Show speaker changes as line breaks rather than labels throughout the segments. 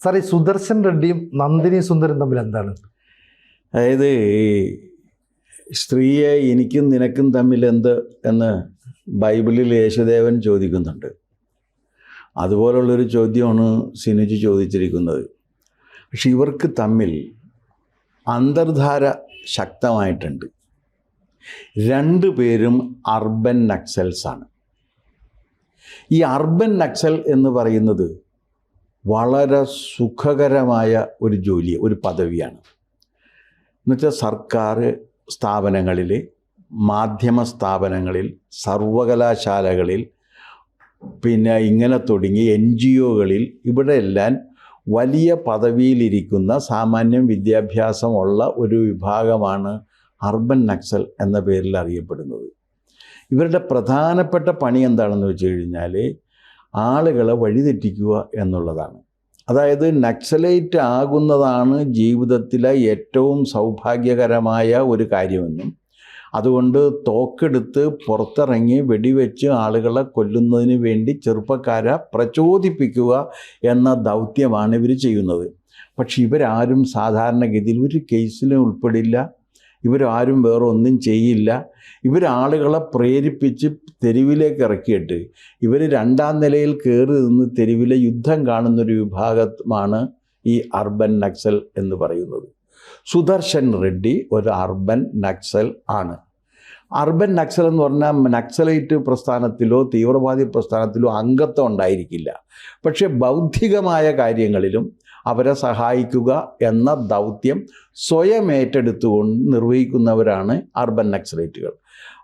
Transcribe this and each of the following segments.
Sir, ഈ സുദർശൻ റെഡ്ഡിയും നന്ദിനി സുന്ദരും തമ്മിൽ എന്താണ്?
അതായത് ഈ സ്ത്രീയെ എനിക്കും നിനക്കും തമ്മിൽ എന്ത് എന്ന് ബൈബിളിൽ യേശുദേവൻ ചോദിക്കുന്നുണ്ട്. അതുപോലുള്ളൊരു ചോദ്യമാണ് സിനുജി ചോദിച്ചിരിക്കുന്നത്. പക്ഷെ ഇവർക്ക് തമ്മിൽ അന്തർധാര ശക്തമായിട്ടുണ്ട്. രണ്ടുപേരും അർബൻ നക്സൽസാണ്. ഈ അർബൻ നക്സൽ എന്ന് പറയുന്നത് വളരെ സുഖകരമായ ഒരു ജോലി, ഒരു പദവിയാണ്. എന്നുവെച്ചാൽ സർക്കാർ സ്ഥാപനങ്ങളിൽ, മാധ്യമ സ്ഥാപനങ്ങളിൽ, സർവകലാശാലകളിൽ, പിന്നെ ഇങ്ങനെ തുടങ്ങി NGOകളിൽ ഇവിടെയെല്ലാം വലിയ പദവിയിലിരിക്കുന്ന സാമാന്യം വിദ്യാഭ്യാസമുള്ള ഒരു വിഭാഗമാണ് അർബൻ നക്സൽ എന്ന പേരിൽ അറിയപ്പെടുന്നത്. ഇവരുടെ പ്രധാനപ്പെട്ട പണി എന്താണെന്ന് വെച്ച് കഴിഞ്ഞാൽ ആളുകളെ വഴിതെറ്റിക്കുക എന്നുള്ളതാണ്. അതായത് നക്സലൈറ്റ് ആകുന്നതാണ് ജീവിതത്തിലെ ഏറ്റവും സൗഭാഗ്യകരമായ ഒരു കാര്യമെന്നും അതുകൊണ്ട് തോക്കെടുത്ത് പുറത്തിറങ്ങി വെടിവെച്ച് ആളുകളെ കൊല്ലുന്നതിന് വേണ്ടി ചെറുപ്പക്കാരെ പ്രചോദിപ്പിക്കുക എന്ന ദൗത്യമാണ് ഇവർ ചെയ്യുന്നത്. പക്ഷെ ഇവരാരും സാധാരണഗതിയിൽ ഒരു കേസിലും ഉൾപ്പെടില്ല. ഇവരാരും വേറെ ഒന്നും ചെയ്യില്ല. ഇവരാളുകളെ പ്രേരിപ്പിച്ച് തെരുവിലേക്ക് ഇറക്കിയിട്ട് ഇവർ രണ്ടാം നിലയിൽ കയറി നിന്ന് തെരുവിലെ യുദ്ധം കാണുന്നൊരു വിഭാഗമാണ് ഈ അർബൻ നക്സൽ എന്ന് പറയുന്നത്. സുദർശൻ റെഡ്ഡി ഒരു അർബൻ നക്സൽ ആണ്. അർബൻ നക്സൽ എന്ന് പറഞ്ഞാൽ നക്സലൈറ്റ് പ്രസ്ഥാനത്തിലോ തീവ്രവാദി പ്രസ്ഥാനത്തിലോ അംഗത്വം ഉണ്ടായിരിക്കില്ല. പക്ഷേ ബൗദ്ധികമായ കാര്യങ്ങളിലും അവരെ സഹായിക്കുക എന്ന ദൗത്യം സ്വയം ഏറ്റെടുത്തുകൊണ്ട് നിർവഹിക്കുന്നവരാണ് അർബൻ നക്സലൈറ്റുകൾ.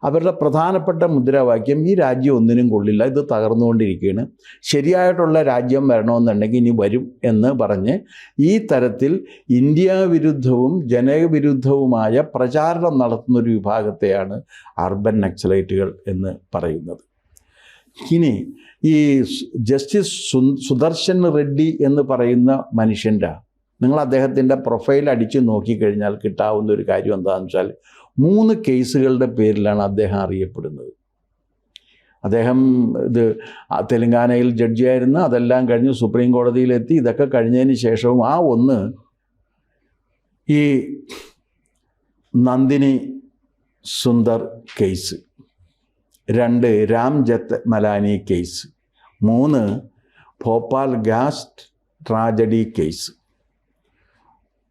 അവരുടെ പ്രധാനപ്പെട്ട മുദ്രാവാക്യം ഈ രാജ്യം ഒന്നിനും കൊള്ളില്ല, ഇത് തകർന്നുകൊണ്ടിരിക്കുകയാണ്, ശരിയായിട്ടുള്ള രാജ്യം വരണമെന്നുണ്ടെങ്കിൽ ഇനി വരും എന്ന് പറഞ്ഞ് ഈ തരത്തിൽ ഇന്ത്യ വിരുദ്ധവും ജനവിരുദ്ധവുമായ പ്രചാരണം നടത്തുന്നൊരു വിഭാഗത്തെയാണ് അർബൻ നക്സലൈറ്റുകൾ എന്ന് പറയുന്നത്. ഇനി ഈ ജസ്റ്റിസ് സുദർശൻ റെഡ്ഡി എന്ന് പറയുന്ന മനുഷ്യൻ്റെ നിങ്ങൾ അദ്ദേഹത്തിൻ്റെ പ്രൊഫൈൽ അടിച്ച് നോക്കിക്കഴിഞ്ഞാൽ കിട്ടാവുന്ന ഒരു കാര്യം എന്താണെന്ന് വെച്ചാൽ 3 കേസുകളുടെ പേരിലാണ് അദ്ദേഹം അറിയപ്പെടുന്നത്. അദ്ദേഹം തെലങ്കാനയിൽ ജഡ്ജിയായിരുന്നു. അതെല്ലാം കഴിഞ്ഞ് സുപ്രീം കോടതിയിലെത്തി. ഇതൊക്കെ കഴിഞ്ഞതിന് ശേഷവും ഒന്ന് ഈ Nandini Sundar case, 2 Ram Jethmalani case, 3 Bhopal gas tragedy case.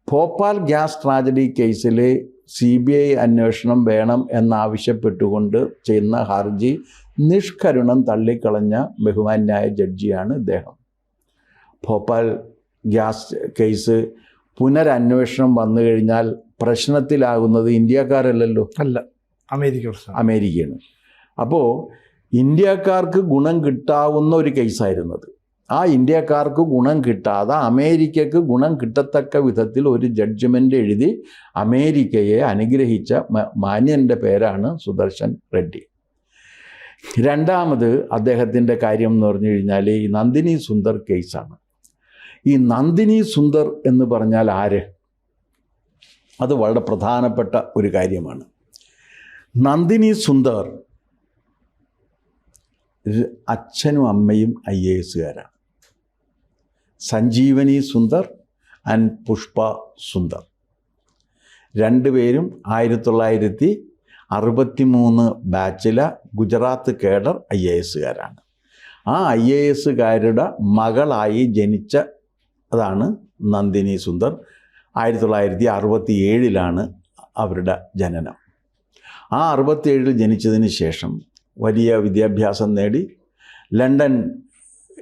Bhopal gas tragedy കേസിൽ CBI അന്വേഷണം വേണം എന്നാവശ്യപ്പെട്ടുകൊണ്ട് ചെയ്യുന്ന ഹർജി നിഷ്കരുണം തള്ളിക്കളഞ്ഞ ബഹുമാന്യായ ജഡ്ജിയാണ് ഇദ്ദേഹം. ഭോപ്പാൽ ഗ്യാസ് കേസ് പുനരന്വേഷണം വന്നു കഴിഞ്ഞാൽ പ്രശ്നത്തിലാകുന്നത് ഇന്ത്യക്കാരല്ലല്ലോ,
അല്ല,
അമേരിക്കയാണ്. അപ്പോൾ ഇന്ത്യക്കാർക്ക് ഗുണം കിട്ടാവുന്ന ഒരു കേസായിരുന്നത്. ആ ഇന്ത്യക്കാർക്ക് ഗുണം കിട്ടാതെ അമേരിക്കക്ക് ഗുണം കിട്ടത്തക്ക വിധത്തിൽ ഒരു ജഡ്ജ്മെൻ്റ് എഴുതി അമേരിക്കയെ അനുഗ്രഹിച്ച മാന്യൻ്റെ പേരാണ് സുദർശൻ റെഡ്ഡി. രണ്ടാമത് അദ്ദേഹത്തിൻ്റെ കാര്യം എന്ന് പറഞ്ഞു കഴിഞ്ഞാൽ ഈ നന്ദിനി സുന്ദർ കേസാണ്. ഈ നന്ദിനി സുന്ദർ എന്ന് പറഞ്ഞാൽ ആര്? അത് വളരെ പ്രധാനപ്പെട്ട ഒരു കാര്യമാണ്. നന്ദിനി സുന്ദർ അച്ഛനും അമ്മയും IASകാരാണ്. സഞ്ജീവനി സുന്ദർ ആൻഡ് പുഷ്പ സുന്ദർ രണ്ടുപേരും 1963 ബാച്ചിലെ ഗുജറാത്ത് കേഡർ IASകാരാണ്. ആ IASകാരുടെ മകളായി ജനിച്ച അതാണ് നന്ദിനി സുന്ദർ. 1967 അവരുടെ ജനനം. ആ 67 ജനിച്ചതിന് ശേഷം വലിയ വിദ്യാഭ്യാസം നേടി ലണ്ടൻ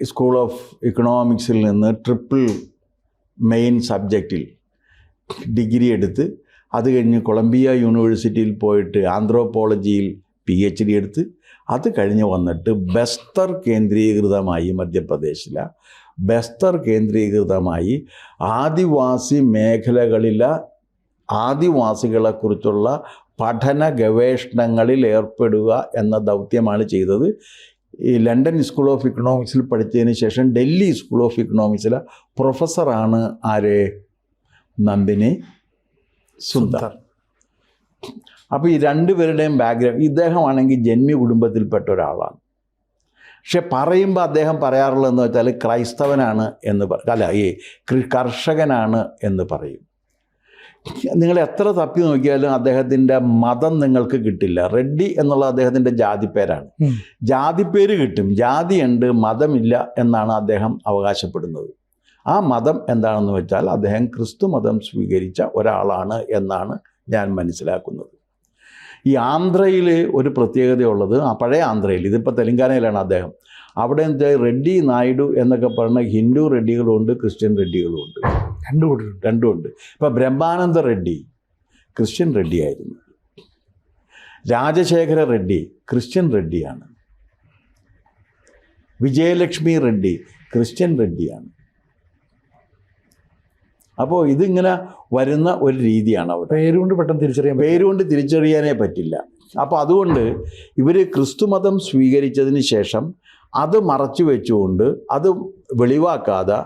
സ്കൂൾ ഓഫ് ഇക്കണോമിക്സിൽ നിന്ന് ട്രിപ്പിൾ മെയിൻ സബ്ജക്റ്റിൽ ഡിഗ്രി എടുത്ത് അത് കഴിഞ്ഞ് കൊളംബിയ യൂണിവേഴ്സിറ്റിയിൽ പോയിട്ട് ആന്ത്രോപോളജിയിൽ PhD എടുത്ത് അത് കഴിഞ്ഞ് വന്നിട്ട് ബസ്തർ കേന്ദ്രീകൃതമായി മധ്യപ്രദേശിലെ ബസ്തർ കേന്ദ്രീകൃതമായി ആദിവാസി മേഖലകളിലെ ആദിവാസികളെക്കുറിച്ചുള്ള പഠന ഗവേഷണങ്ങളിൽ ഏർപ്പെടുക എന്ന ദൗത്യമാണ് ചെയ്തത്. ഈ ലണ്ടൻ സ്കൂൾ ഓഫ് ഇക്കണോമിക്സിൽ പഠിച്ചതിന് ശേഷം ഡൽഹി സ്കൂൾ ഓഫ് ഇക്കണോമിക്സിലെ പ്രൊഫസറാണ് ആര്? നന്ദിനി സുന്ദർ. അപ്പോൾ ഈ രണ്ടുപേരുടെയും ബാക്ക്ഗ്രൗണ്ട്, ഇദ്ദേഹമാണെങ്കിൽ ജന്മി കുടുംബത്തിൽപ്പെട്ട ഒരാളാണ്. പക്ഷെ പറയുമ്പോൾ അദ്ദേഹം പറയാറുള്ളതെന്ന് വെച്ചാൽ ക്രൈസ്തവനാണ് എന്ന് അല്ല ഈ കർഷകനാണ് എന്ന് പറയും. നിങ്ങൾ എത്ര തപ്പി നോക്കിയാലും അദ്ദേഹത്തിൻ്റെ മതം നിങ്ങൾക്ക് കിട്ടില്ല. റെഡ്ഡി എന്നുള്ള അദ്ദേഹത്തിൻ്റെ ജാതിപ്പേരാണ്. ജാതിപ്പേര് കിട്ടും, ജാതിയുണ്ട്, മതമില്ല എന്നാണ് അദ്ദേഹം അവകാശപ്പെടുന്നത്. ആ മതം എന്താണെന്ന് വെച്ചാൽ അദ്ദേഹം ക്രിസ്തു മതം സ്വീകരിച്ച ഒരാളാണ് എന്നാണ് ഞാൻ മനസ്സിലാക്കുന്നത്. ഈ ആന്ധ്രയിൽ ഒരു പ്രത്യേകതയുള്ളത്, ആ പഴയ ആന്ധ്രയിൽ, ഇതിപ്പോൾ തെലങ്കാനയിലാണ് അദ്ദേഹം, അവിടെ എന്താ റെഡ്ഡി നായിഡു എന്നൊക്കെ പറഞ്ഞ ഹിന്ദു റെഡ്ഡികളുമുണ്ട്, ക്രിസ്ത്യൻ റെഡ്ഡികളുമുണ്ട്, രണ്ടുമുണ്ട്. ഇപ്പോൾ ബ്രഹ്മാനന്ദ റെഡ്ഡി ക്രിസ്ത്യൻ റെഡ്ഡിയായിരുന്നു. രാജശേഖര റെഡ്ഡി ക്രിസ്ത്യൻ റെഡ്ഡിയാണ്. വിജയലക്ഷ്മി റെഡ്ഡി ക്രിസ്ത്യൻ റെഡ്ഡിയാണ്. അപ്പോൾ ഇതിങ്ങനെ വരുന്ന ഒരു രീതിയാണ് അവിടെ.
പേരുകൊണ്ട് പെട്ടെന്ന്
പേരുകൊണ്ട് തിരിച്ചറിയാനേ പറ്റില്ല. അപ്പോൾ അതുകൊണ്ട് ഇവർ ക്രിസ്തുമതം സ്വീകരിച്ചതിന് ശേഷം അത് മറച്ചു വെച്ചുകൊണ്ട് അത് വെളിവാക്കാതെ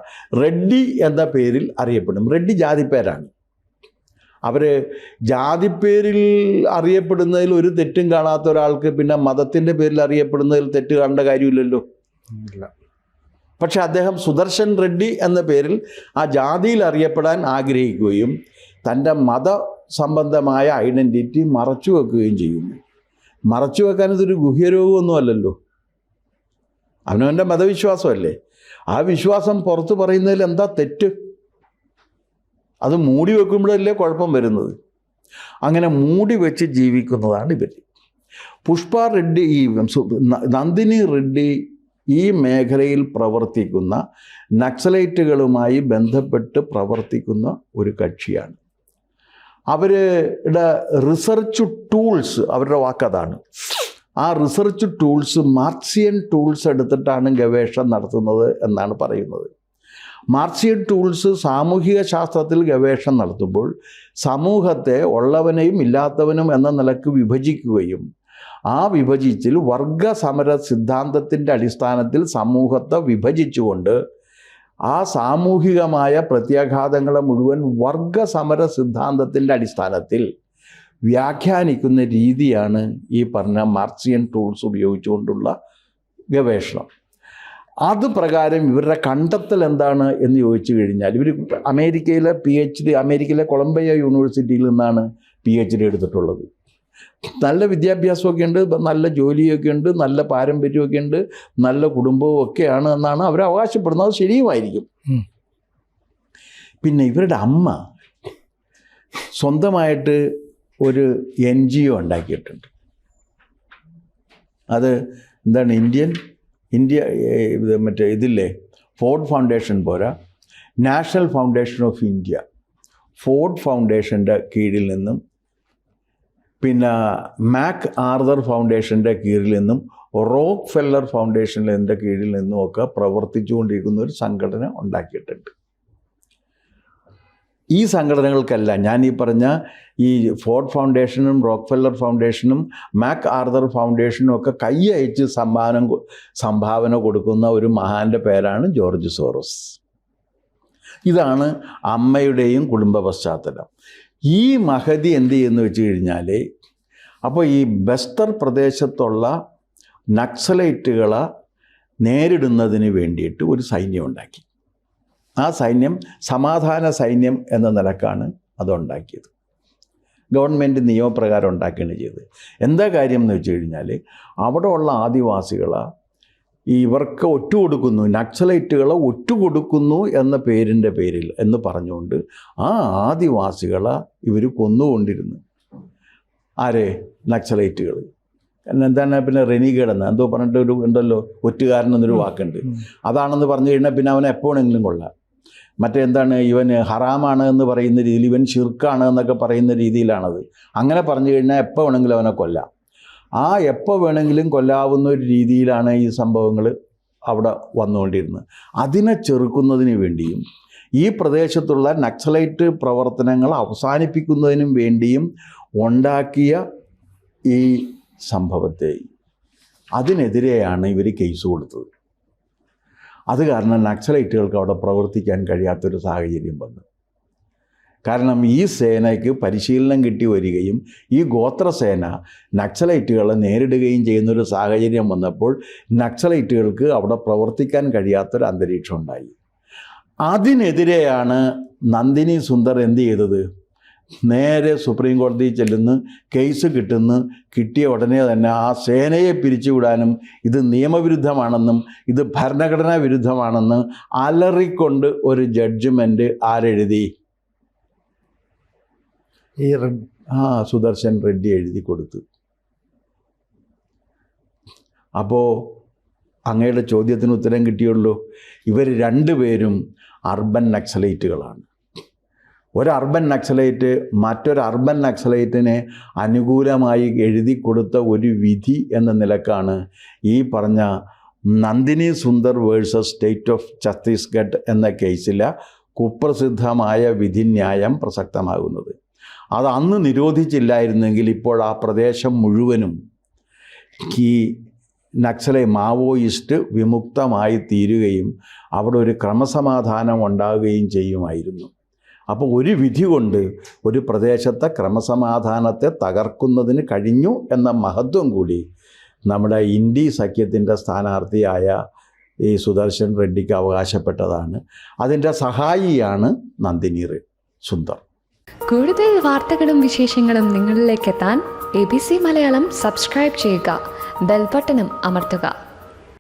റെഡ്ഡി എന്ന പേരിൽ അറിയപ്പെടും. റെഡ്ഡി ജാതിപ്പേരാണ്. അവർ ജാതിപ്പേരിൽ അറിയപ്പെടുന്നതിൽ ഒരു തെറ്റും കാണാത്ത ഒരാൾക്ക് പിന്നെ മതത്തിൻ്റെ പേരിൽ അറിയപ്പെടുന്നതിൽ തെറ്റ് കാണേണ്ട കാര്യമില്ലല്ലോ. പക്ഷെ അദ്ദേഹം സുദർശൻ റെഡ്ഡി എന്ന പേരിൽ ആ ജാതിയിൽ അറിയപ്പെടാൻ ആഗ്രഹിക്കുകയും തൻ്റെ മത സംബന്ധമായ ഐഡൻറ്റിറ്റി മറച്ചു വെക്കുകയും ചെയ്യുന്നു. മറച്ചു വെക്കാൻ ഇതൊരു ഗുഹ്യരോഗമൊന്നുമല്ലല്ലോ, അവനവൻ്റെ മതവിശ്വാസമല്ലേ. ആ വിശ്വാസം പുറത്ത് പറയുന്നതിൽ എന്താ തെറ്റ്? അത് മൂടി വെക്കുമ്പോഴല്ലേ കുഴപ്പം വരുന്നത്. അങ്ങനെ മൂടി വെച്ച് ജീവിക്കുന്നതാണ് ഇവർ. പുഷ്പ റെഡ്ഡി, ഈ നന്ദിനി റെഡ്ഡി ഈ മേഖലയിൽ പ്രവർത്തിക്കുന്ന നക്സലൈറ്റുകളുമായി ബന്ധപ്പെട്ട് പ്രവർത്തിക്കുന്ന ഒരു കക്ഷിയാണ്. അവരുടെ റിസർച്ച് ടൂൾസ്, അവരുടെ വാക്കതാണ്, ആ റിസർച്ച് ടൂൾസ് മാർക്സിയൻ ടൂൾസ് എടുത്തിട്ടാണ് ഗവേഷണം നടത്തുന്നത് എന്നാണ് പറയുന്നത്. മാർക്സിയൻ ടൂൾസ് സാമൂഹിക ശാസ്ത്രത്തിൽ ഗവേഷണം നടത്തുമ്പോൾ സമൂഹത്തെ ഉള്ളവനെയും ഇല്ലാത്തവനും എന്ന നിലക്ക് വിഭജിക്കുകയും ആ വിഭജിച്ചിൽ വർഗസമര സിദ്ധാന്തത്തിൻ്റെ അടിസ്ഥാനത്തിൽ സമൂഹത്തെ വിഭജിച്ചുകൊണ്ട് ആ സാമൂഹികമായ പ്രത്യാഘാതങ്ങളെ മുഴുവൻ വർഗസമര സിദ്ധാന്തത്തിൻ്റെ അടിസ്ഥാനത്തിൽ വ്യാഖ്യാനിക്കുന്ന രീതിയാണ് ഈ പറഞ്ഞ മാർക്സിയൻ ടൂൾസ് ഉപയോഗിച്ചുകൊണ്ടുള്ള ഗവേഷണം. അത് പ്രകാരം ഇവരുടെ കണ്ടെത്തൽ എന്താണ് എന്ന് ചോദിച്ചു കഴിഞ്ഞാൽ, ഇവർ അമേരിക്കയിലെ അമേരിക്കയിലെ കൊളംബിയ യൂണിവേഴ്സിറ്റിയിൽ നിന്നാണ് PhD എടുത്തിട്ടുള്ളത്. നല്ല വിദ്യാഭ്യാസമൊക്കെ ഉണ്ട്, നല്ല ജോലിയൊക്കെ ഉണ്ട്, നല്ല പാരമ്പര്യമൊക്കെ ഉണ്ട്, നല്ല കുടുംബവും ഒക്കെയാണ് എന്നാണ് അവർ അവകാശപ്പെടുന്നത്. അത് ശരിയുമായിരിക്കും. പിന്നെ ഇവരുടെ അമ്മ സ്വന്തമായിട്ട് ഒരു NGO ഉണ്ടാക്കിയിട്ടുണ്ട്. അത് എന്താണ്, മറ്റേ ഇതില്ലേ, ഫോർഡ് ഫൗണ്ടേഷൻ പോരാ, national foundation of India, Ford ഫൗണ്ടേഷൻ്റെ കീഴിൽ നിന്നും പിന്നെ മാക് ആർതർ ഫൗണ്ടേഷൻ്റെ കീഴിൽ നിന്നും റോക്ക് ഫെല്ലർ ഫൗണ്ടേഷൻ്റെ കീഴിൽ നിന്നുമൊക്കെ പ്രവർത്തിച്ചുകൊണ്ടിരിക്കുന്ന ഒരു സംഘടന ഉണ്ടാക്കിയിട്ടുണ്ട്. ഈ സംഘടനകൾക്കെല്ലാം ഞാൻ ഈ പറഞ്ഞ ഈ ഫോർഡ് ഫൗണ്ടേഷനും റോക്ക് ഫെല്ലർ ഫൗണ്ടേഷനും മാക് ആർതർ ഫൗണ്ടേഷനും ഒക്കെ കൈ അയച്ച് സംഭാവന കൊടുക്കുന്ന ഒരു മഹാൻ്റെ പേരാണ് ജോർജ് സോറോസ്. ഇതാണ് അമ്മയുടെയും കുടുംബ പശ്ചാത്തലം. ഈ മഹതി എന്ത് ചെയ്യുന്നു വെച്ച് കഴിഞ്ഞാൽ, അപ്പോൾ ഈ ബസ്തർ പ്രദേശത്തുള്ള നക്സലൈറ്റുകളെ നേരിടുന്നതിന് വേണ്ടിയിട്ട് ഒരു സൈന്യം ഉണ്ടാക്കി. ആ സൈന്യം സമാധാന സൈന്യം എന്ന നിലക്കാണ് അതുണ്ടാക്കിയത്. ഗവൺമെൻറ് നിയമപ്രകാരം ഉണ്ടാക്കുകയാണ് ചെയ്തത്. എന്താ കാര്യം എന്ന് വെച്ച് കഴിഞ്ഞാൽ, അവിടെ ഉള്ള ആദിവാസികളെ ഇവർക്ക് ഒറ്റുകൊടുക്കുന്നു, നക്സലൈറ്റുകളെ ഒറ്റുകൊടുക്കുന്നു എന്ന പേരിൽ എന്ന് പറഞ്ഞുകൊണ്ട് ആ ആദിവാസികളെ ഇവർ കൊന്നുകൊണ്ടിരുന്നു. ആരെ? നക്സലൈറ്റുകൾ. എന്താണ് പിന്നെ റെനിഗേഡെന്ന് എന്തോ പറഞ്ഞിട്ട് ഉണ്ടല്ലോ, ഒറ്റുകാരനെന്നൊരു വാക്കുണ്ട്. അതാണെന്ന് പറഞ്ഞു കഴിഞ്ഞാൽ പിന്നെ അവനെ എപ്പോൾ വേണമെങ്കിലും കൊള്ളാം. മറ്റെന്താണ്, ഇവൻ ഹറാമാണ് എന്ന് പറയുന്ന രീതിയിൽ, ഇവൻ ഷിർക്കാണ് എന്നൊക്കെ പറയുന്ന രീതിയിലാണത്. അങ്ങനെ പറഞ്ഞു കഴിഞ്ഞാൽ എപ്പോൾ വേണമെങ്കിലും അവനെ കൊല്ലാം. ആ എപ്പോൾ വേണമെങ്കിലും കൊല്ലാവുന്ന ഒരു രീതിയിലാണ് ഈ സംഭവങ്ങൾ അവിടെ വന്നുകൊണ്ടിരുന്നത്. അതിനെ ചെറുക്കുന്നതിന് വേണ്ടിയും ഈ പ്രദേശത്തുള്ള നക്സലൈറ്റ് പ്രവർത്തനങ്ങൾ അവസാനിപ്പിക്കുന്നതിനും വേണ്ടിയും ഉണ്ടാക്കിയ ഈ സംഭവത്തെ അതിനെതിരെയാണ് ഇവർ കേസ് കൊടുത്തത്. അത് കാരണം നക്സലൈറ്റുകൾക്ക് അവിടെ പ്രവർത്തിക്കാൻ കഴിയാത്തൊരു സാഹചര്യം വന്നു. കാരണം ഈ സേനയ്ക്ക് പരിശീലനം കിട്ടി വരികയും ഈ ഗോത്രസേന നക്സലൈറ്റുകളെ നേരിടുകയും ചെയ്യുന്നൊരു സാഹചര്യം വന്നപ്പോൾ നക്സലൈറ്റുകൾക്ക് അവിടെ പ്രവർത്തിക്കാൻ കഴിയാത്തൊരു അന്തരീക്ഷം ഉണ്ടായി. അതിനെതിരെയാണ് നന്ദിനി സുന്ദർ എന്ത് ചെയ്തത്? നേരെ സുപ്രീം കോടതിയിൽ ചെല്ലുന്നു, കേസ് കിട്ടിയ ഉടനെ തന്നെ ആ സേനയെ പിരിച്ചുവിടാനും ഇത് നിയമവിരുദ്ധമാണെന്നും ഇത് ഭരണഘടനാ വിരുദ്ധമാണെന്ന് അലറിക്കൊണ്ട് ഒരു ജഡ്ജ്മെൻറ്റ് ആരെഴുതി? സുദർശൻ റെഡ്ഡി എഴുതി കൊടുത്തു. അപ്പോൾ അങ്ങയുടെ ചോദ്യത്തിന് ഉത്തരം കിട്ടിയുള്ളൂ. ഇവർ രണ്ടുപേരും അർബൻ നക്സലൈറ്റുകളാണ്. ഒരു അർബൻ നക്സലൈറ്റ് മറ്റൊരു അർബൻ നക്സലൈറ്റിനെ അനുകൂലമായി എഴുതി കൊടുത്ത ഒരു വിധി എന്ന നിലക്കാണ് ഈ പറഞ്ഞ Nandini Sundar versus state of Chhattisgarh എന്ന കേസിലെ കുപ്രസിദ്ധമായ വിധിന്യായം പ്രസക്തമാകുന്നത്. അത് അന്ന് നിരോധിച്ചില്ലായിരുന്നെങ്കിൽ ഇപ്പോൾ ആ പ്രദേശം മുഴുവനും ഈ മാവോയിസ്റ്റ് വിമുക്തമായി തീരുകയും അവിടെ ഒരു ക്രമസമാധാനം ഉണ്ടാവുകയും ചെയ്യുമായിരുന്നു. അപ്പോൾ ഒരു വിധി കൊണ്ട് ഒരു പ്രദേശത്തെ ക്രമസമാധാനത്തെ തകർക്കുന്നതിന് കഴിഞ്ഞു എന്ന മഹത്വം കൂടി നമ്മുടെ ഇന്ത്യ സഖ്യത്തിൻ്റെ സ്ഥാനാർത്ഥിയായ ഈ സുദർശൻ റെഡ്ഡിക്ക് അവകാശപ്പെട്ടതാണ്. അതിൻ്റെ സഹായിയാണ് നന്ദിനി സുന്ദർ.
കൂടുതൽ വാർത്തകളും വിശേഷങ്ങളും നിങ്ങളിലേക്ക് എത്താൻ ABC മലയാളം സബ്സ്ക്രൈബ് ചെയ്യുക, ബെൽ ബട്ടണും അമർത്തുക.